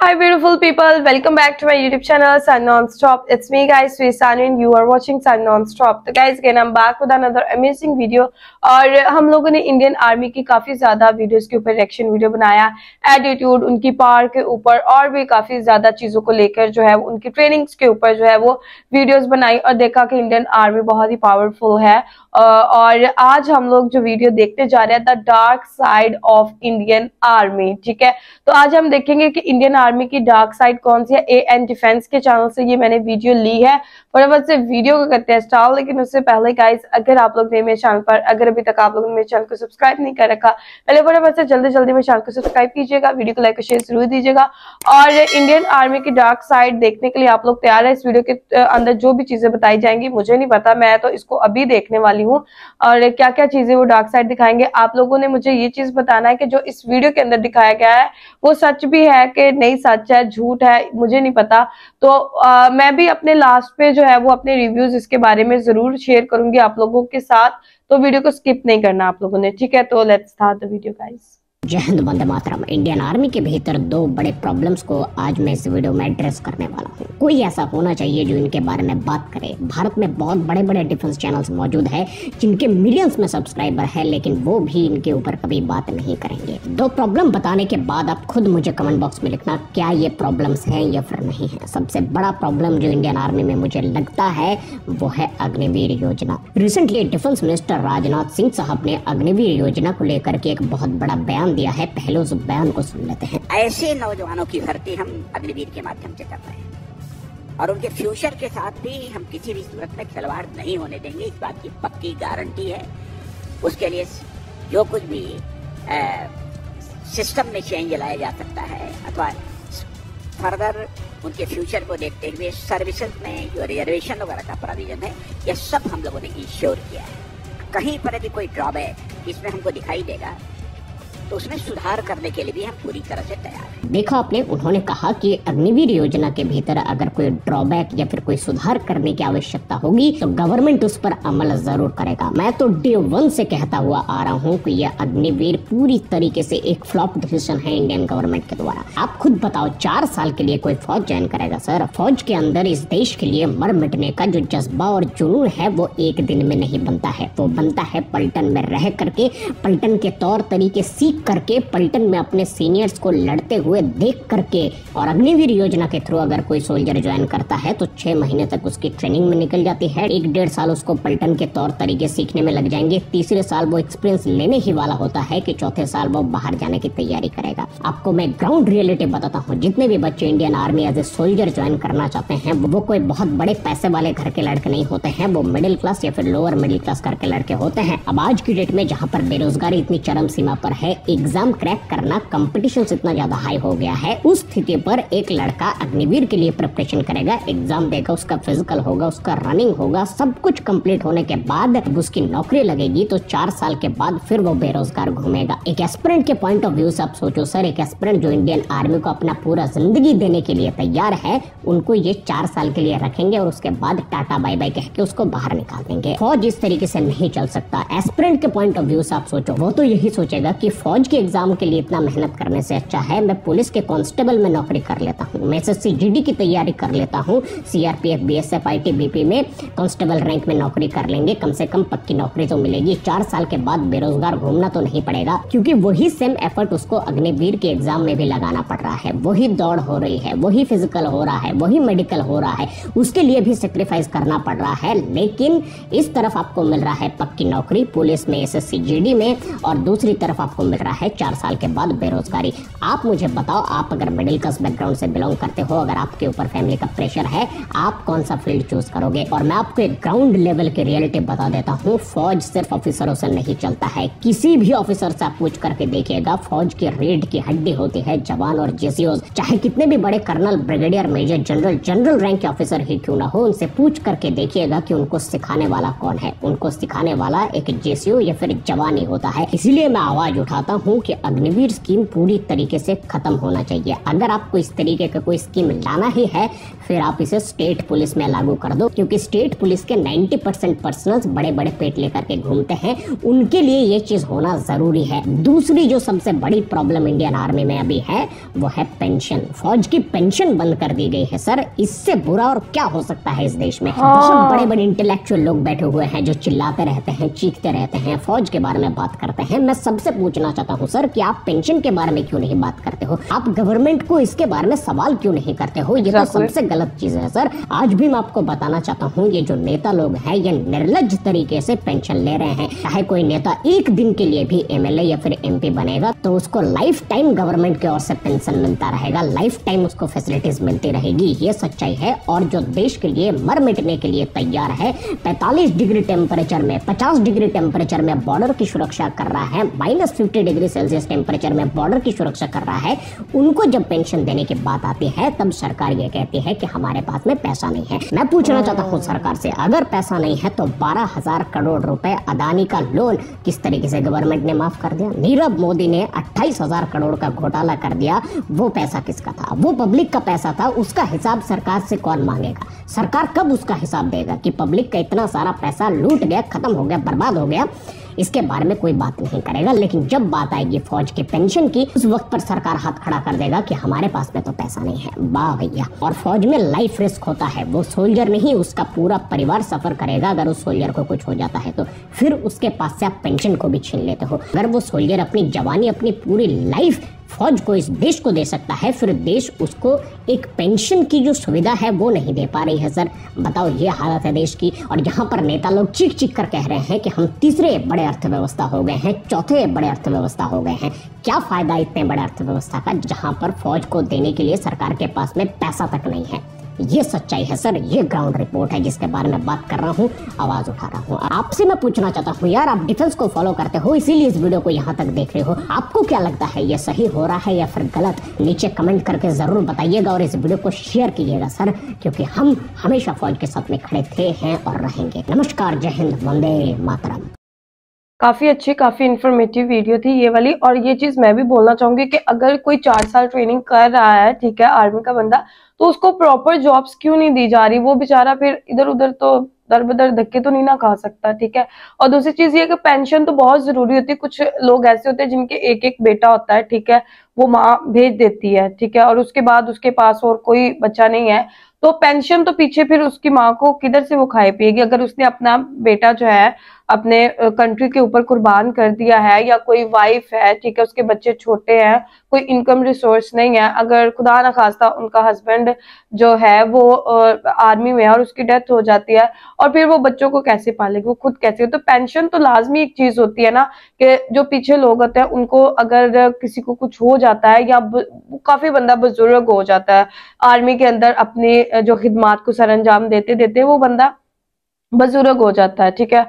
Hi beautiful people, welcome back to my YouTube channel Sun Non-Stop. It's me guys, Sanu and you are watching Sun Non-Stop. तो guys again I'm back with another amazing video और हम लोगों ने Indian army की काफी ज्यादा videos के ऊपर रिएक्शन वीडियो बनाया, एटीट्यूड, उनकी पावर के ऊपर और भी काफी ज्यादा चीजों को लेकर जो है उनकी ट्रेनिंग्स के ऊपर जो है वो वीडियोस बनाई और देखा कि इंडियन आर्मी बहुत ही पावरफुल है। और आज हम लोग जो वीडियो देखते जा रहे हैं the dark side of Indian army, ठीक है। तो आज हम देखेंगे कि इंडियन आर्मी की डार्क साइड कौन सी है। एएन डिफेंस के चैनल से ये मैंने वीडियो ली है। फटाफट से वीडियो को करते हैं स्टार्ट, लेकिन उससे पहले गाइस अगर आप लोग ने मेरे चैनल पर अगर अभी तक आप लोगों ने मेरे चैनल को सब्सक्राइब नहीं कर रखा, पहले फटाफट से जल्दी जल्दी मेरे चैनल को सब्सक्राइब कीजिएगा, वीडियो को लाइक और शेयर जरूर दीजिएगा। और इंडियन आर्मी की डार्क साइड देखने के लिए आप लोग तैयार है। इस वीडियो के अंदर जो भी चीजें बताई जाएंगी मुझे नहीं पता, मैं तो इसको अभी देखने वाली हूँ और क्या क्या चीजें वो डार्क साइड दिखाएंगे। आप लोगों ने मुझे ये चीज बताना है कि जो इस वीडियो के अंदर दिखाया गया है वो सच भी है कि नहीं, सच है झूठ है मुझे नहीं पता। तो मैं भी अपने लास्ट पे जो है वो अपने रिव्यूज इसके बारे में जरूर शेयर करूंगी आप लोगों के साथ, तो वीडियो को स्किप नहीं करना आप लोगों ने, ठीक है। तो let's start the video guys. जय हिंद, वंदे मातरम। इंडियन आर्मी के भीतर दो बड़े प्रॉब्लम्स को आज मैं इस वीडियो में एड्रेस करने वाला हूँ। कोई ऐसा होना चाहिए जो इनके बारे में बात करे। भारत में बहुत बड़े बड़े डिफेंस चैनल्स मौजूद है जिनके मिलियंस में सब्सक्राइबर है, लेकिन वो भी इनके ऊपर कभी बात नहीं करेंगे। दो प्रॉब्लम बताने के बाद आप खुद मुझे कमेंट बॉक्स में लिखना क्या ये प्रॉब्लम्स हैं या फिर नहीं है। सबसे बड़ा प्रॉब्लम जो इंडियन आर्मी में मुझे लगता है वो है अग्निवीर योजना। Recently defence minister Rajnath Singh साहब ने अग्निवीर योजना को लेकर के एक बहुत बड़ा बयान दिया है। पहले उस बयान को सुन लेते हैं। ऐसे नौजवानों की भर्ती हम अग्निवीर के माध्यम से कर रहे हैं और उनके फ्यूचर के साथ भी हम किसी भी सूरत में खिलवाड़ नहीं होने देंगे, इस बात की पक्की गारंटी है। उसके लिए जो कुछ भी सिस्टम में चेंज लाया जा सकता है अथवा फर्दर उनके फ्यूचर को देखते हुए सर्विसेज में जो रिजर्वेशन वगैरह का प्रोविजन है ये सब हम लोगों ने इंश्योर किया है। कहीं पर यदि कोई ड्रॉबैक इसमें हमको दिखाई देगा तो उसमें सुधार करने के लिए भी हम पूरी तरह से तैयार हैं। देखा आपने, उन्होंने कहा कि अग्निवीर योजना के भीतर अगर कोई ड्रॉबैक या फिर कोई सुधार करने की आवश्यकता होगी तो गवर्नमेंट उस पर अमल जरूर करेगा। मैं तो डे 1 से कहता हुआ आ रहा हूँ कि यह अग्निवीर पूरी तरीके से एक फ्लॉप डिसीजन है इंडियन गवर्नमेंट के द्वारा। आप खुद बताओ, 4 साल के लिए कोई फौज ज्वाइन करेगा सर? फौज के अंदर इस देश के लिए मर मिटने का जो जज्बा और जुनून है वो एक दिन में नहीं बनता है, वो बनता है पलटन में रह करके, पलटन के तौर तरीके सीख करके, पलटन में अपने सीनियर्स को लड़ते हुए देख करके। और अग्निवीर योजना के थ्रू अगर कोई सोल्जर ज्वाइन करता है तो 6 महीने तक उसकी ट्रेनिंग में निकल जाती है। 1-1.5 साल उसको पलटन के तौर तरीके सीखने में लग जाएंगे। तीसरे साल वो एक्सपीरियंस लेने ही वाला होता है कि चौथे साल वो बाहर जाने की तैयारी करेगा। आपको मैं ग्राउंड रियलिटी बताता हूँ। जितने भी बच्चे Indian army as a soldier join करना चाहते हैं वो कोई बहुत बड़े पैसे वाले घर के लड़के नहीं होते हैं, वो मिडिल क्लास या फिर लोअर मिडिल क्लास घर के लड़के होते हैं। अब आज की डेट में जहाँ पर बेरोजगारी इतनी चरम सीमा पर है, एग्जाम क्रैक करना, कंपटीशन इतना ज्यादा हाई हो गया है, उस स्थिति पर एक लड़का अग्निवीर के लिए प्रिपरेशन करेगा, एग्जाम देगा, उसका फिजिकल होगा, उसका रनिंग होगा, सब कुछ कंप्लीट होने के बाद उसकी नौकरी लगेगी तो 4 साल के बाद फिर वो बेरोजगार घूमेगा। एक एस्पिरेंट के पॉइंट ऑफ व्यू से आप सोचो सर, एक एस्पिरेंट जो इंडियन आर्मी को अपना पूरा जिंदगी देने के लिए तैयार है, उनको ये 4 साल के लिए रखेंगे और उसके बाद टाटा बाय बाय कह के उसको बाहर निकाल देंगे। फौज इस तरीके से नहीं चल सकता। एस्पिरेंट के पॉइंट ऑफ व्यू से आप सोचो, वो तो यही सोचेगा कि फौज के एग्जाम के लिए इतना मेहनत करने से अच्छा है मैं पुलिस के कांस्टेबल में नौकरी कर लेता हूँ, मैं एसएससी जीडी की तैयारी कर लेता हूँ, सीआरपीएफ बीएसएफ आईटी बीपी में कांस्टेबल रैंक में नौकरी कर लेंगे, कम से कम पक्की नौकरी तो मिलेगी। 4 साल के बाद बेरोजगार घूमना तो नहीं पड़ेगा, क्योंकि वही सेम एफर्ट उसको अग्निवीर के एग्जाम में भी लगाना पड़ रहा है। वही दौड़ हो रही है, वही फिजिकल हो रहा है, वही मेडिकल हो रहा है, उसके लिए भी सेक्रीफाइस करना पड़ रहा है। लेकिन इस तरफ आपको मिल रहा है पक्की नौकरी पुलिस में, एसएससी जीडी में, और दूसरी तरफ आपको मिल रहा है 4 साल के बाद बेरोजगारी। आप मुझे बताओ, आप अगर मिडिल क्लास बैकग्राउंड से बिलोंग करते हो, अगर आपके ऊपर फैमिली का प्रेशर है, आप कौन सा फील्ड चूज करोगे? और मैं आपको एक ग्राउंड लेवल की रियलिटी बता देता हूँ, फौज सिर्फ ऑफिसरों से नहीं चलता है। किसी भी ऑफिसर से आप पूछ करके देखिएगा, फौज की रीढ़ की हड्डी होती है जवान और जेसीओ। चाहे कितने भी बड़े colonel, brigadier, major, general rank के ऑफिसर ही क्यों ना हो, उनसे पूछ करके देखिएगा कि उनको सिखाने वाला कौन है। उनको सिखाने वाला एक जेसीओ या फिर जवान ही होता है। इसीलिए मैं आवाज उठाता चाहता हूँ कि अग्निवीर स्कीम पूरी तरीके से खत्म होना चाहिए। अगर आपको इस तरीके का कोई स्कीम लाना ही है फिर आप इसे स्टेट पुलिस में लागू कर दो, क्योंकि स्टेट पुलिस के 90% पर्सनल्स बड़े बड़े पेट लेकर के घूमते हैं, उनके लिए ये चीज होना जरूरी है। दूसरी जो सबसे बड़ी प्रॉब्लम इंडियन आर्मी में अभी है वो है पेंशन। फौज की पेंशन बंद कर दी गई है सर, इससे बुरा और क्या हो सकता है इस देश में। बहुत बड़े बड़े इंटेलेक्चुअल लोग बैठे हुए हैं जो चिल्लाते रहते हैं, चीखते रहते हैं, फौज के बारे में बात करते हैं। मैं सबसे पूछना चाहता हूँ सर कि आप पेंशन के बारे में क्यों नहीं बात करते हो, आप गवर्नमेंट को इसके बारे में सवाल क्यों नहीं करते हो, ये तो सबसे गलत चीज है सर। आज भी मैं आपको बताना चाहता हूँ ये जो नेता लोग हैं ये निर्लज्ज तरीके से पेंशन ले रहे हैं। चाहे कोई नेता एक दिन के लिए भी एमएलए या फिर एमपी बनेगा तो उसको लाइफ टाइम गवर्नमेंट की ओर से पेंशन मिलता रहेगा, लाइफ टाइम उसको फैसिलिटीज मिलती रहेगी, ये सच्चाई है। और जो देश के लिए मर मिटने के लिए तैयार है, 45 डिग्री टेम्परेचर में, 50 डिग्री टेम्परेचर में बॉर्डर की सुरक्षा कर रहा है, -50 डिग्री सेल्सियस टेम्परेचर में बॉर्डर की सुरक्षा कर रहा है, उनको जब पेंशन देने की बात आती है तब सरकार ये कहती है कि हमारे पास में पैसा नहीं है। मैं पूछना चाहता हूँ सरकार से, अगर पैसा नहीं है तो 12,000 करोड़ रुपए अदानी का लोन किस तरीके से गवर्नमेंट ने माफ कर दिया। नीरव मोदी ने 28,000 करोड़ का घोटाला कर दिया, वो पैसा किसका था, वो पब्लिक का पैसा था, उसका हिसाब सरकार से कौन मांगेगा, सरकार कब उसका हिसाब देगा कि पब्लिक का इतना सारा पैसा लूट गया, खत्म हो गया, बर्बाद हो गया, इसके बारे में कोई बात नहीं करेगा। लेकिन जब बात आएगी फौज की पेंशन की उस वक्त पर सरकार हाथ खड़ा कर देगा कि हमारे पास में तो पैसा नहीं है। वाह भैया। और फौज में लाइफ रिस्क होता है, वो सोल्जर नहीं उसका पूरा परिवार सफर करेगा अगर उस सोल्जर को कुछ हो जाता है तो। फिर उसके पास से आप पेंशन को भी छीन लेते हो। अगर वो सोल्जर अपनी जवानी, अपनी पूरी लाइफ फौज को, इस देश को दे सकता है, फिर देश उसको एक पेंशन की जो सुविधा है वो नहीं दे पा रही है सर। बताओ, ये हालत है देश की। और यहाँ पर नेता लोग चीख चीख कर कह रहे हैं कि हम तीसरे बड़े अर्थव्यवस्था हो गए हैं, चौथे बड़े अर्थव्यवस्था हो गए हैं। क्या फायदा इतने बड़े अर्थव्यवस्था का जहाँ पर फौज को देने के लिए सरकार के पास में पैसा तक नहीं है। ये सच्चाई है सर, ये ग्राउंड रिपोर्ट है जिसके बारे में बात कर रहा हूँ, आवाज उठा रहा हूँ। आपसे मैं पूछना चाहता हूँ यार, आप डिफेंस को फॉलो करते हो इसीलिए इस वीडियो को यहाँ तक देख रहे हो, आपको क्या लगता है ये सही हो रहा है या फिर गलत? नीचे कमेंट करके जरूर बताइएगा और इस वीडियो को शेयर कीजिएगा सर, क्योंकि हम हमेशा फौज के साथ में खड़े थे, हैं और रहेंगे। नमस्कार, जय हिंद, वंदे मातरम। काफी अच्छी, काफी इंफॉर्मेटिव वीडियो थी ये वाली। और ये चीज मैं भी बोलना चाहूंगी कि अगर कोई 4 साल ट्रेनिंग कर रहा है, ठीक है, आर्मी का बंदा, तो उसको प्रॉपर जॉब्स क्यों नहीं दी जा रही? वो बेचारा फिर इधर उधर तो दर बदर धक्के तो नहीं ना खा सकता, ठीक है। और दूसरी चीज ये कि पेंशन तो बहुत जरूरी होती है। कुछ लोग ऐसे होते हैं जिनके एक एक बेटा होता है, ठीक है, वो माँ भेज देती है, ठीक है, और उसके बाद उसके पास और कोई बच्चा नहीं है, तो पेंशन तो पीछे फिर उसकी माँ को किधर से वो खाए पिएगी? अगर उसने अपना बेटा जो है अपने कंट्री के ऊपर कुर्बान कर दिया है, या कोई वाइफ है, ठीक है, उसके बच्चे छोटे हैं, कोई इनकम रिसोर्स नहीं है, अगर खुदा ना खास्ता उनका हस्बैंड जो है वो आर्मी में है और उसकी डेथ हो जाती है, और फिर वो बच्चों को कैसे पालेगी, वो खुद कैसे? तो पेंशन तो लाजमी एक चीज होती है ना, कि जो पीछे लोग होते हैं उनको अगर किसी को कुछ हो जाता है, या काफी बंदा बुजुर्ग हो जाता है आर्मी के अंदर, अपनी जो खिदमात को सरअंजाम देते देते वो बंदा बुजुर्ग हो जाता है, ठीक है।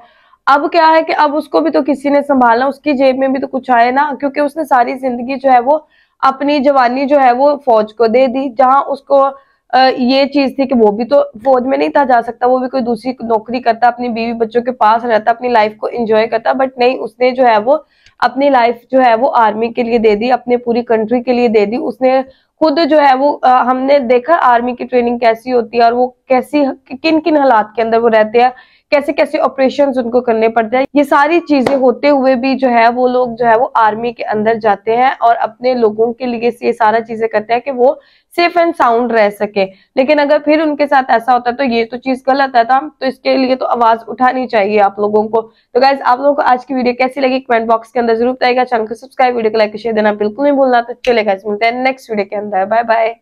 अब क्या है कि अब उसको भी तो किसी ने संभालना, उसकी जेब में भी तो कुछ आए ना, क्योंकि उसने सारी जिंदगी जो है वो अपनी जवानी जो है वो फौज को दे दी, जहां उसको ये चीज थी कि वो भी तो फौज में नहीं था जा सकता, वो भी कोई दूसरी नौकरी करता, अपनी बीवी बच्चों के पास रहता, अपनी लाइफ को एंजॉय करता, बट नहीं, उसने जो है वो अपनी लाइफ जो है वो आर्मी के लिए दे दी, अपने पूरी कंट्री के लिए दे दी। उसने खुद जो है वो हमने देखा आर्मी की ट्रेनिंग कैसी होती है, और वो कैसी किन किन हालात के अंदर वो रहते हैं, कैसे कैसे ऑपरेशंस उनको करने पड़ते हैं। ये सारी चीजें होते हुए भी जो है वो लोग जो है वो आर्मी के अंदर जाते हैं और अपने लोगों के लिए ये सारा चीजें करते हैं कि वो सेफ एंड साउंड रह सके। लेकिन अगर फिर उनके साथ ऐसा होता है तो ये तो चीज गलत है, तो इसके लिए तो आवाज उठानी चाहिए आप लोगों को। तो गाइज, आप लोगों को आज की वीडियो कैसी लगी कमेंट बॉक्स के अंदर जरूर बताइएगा। चैनल को सब्सक्राइब, वीडियो को लाइक शेयर देना बिल्कुल नहीं भूलना। तो चलेगा, मिलते हैं नेक्स्ट वीडियो के अंदर। Bye bye.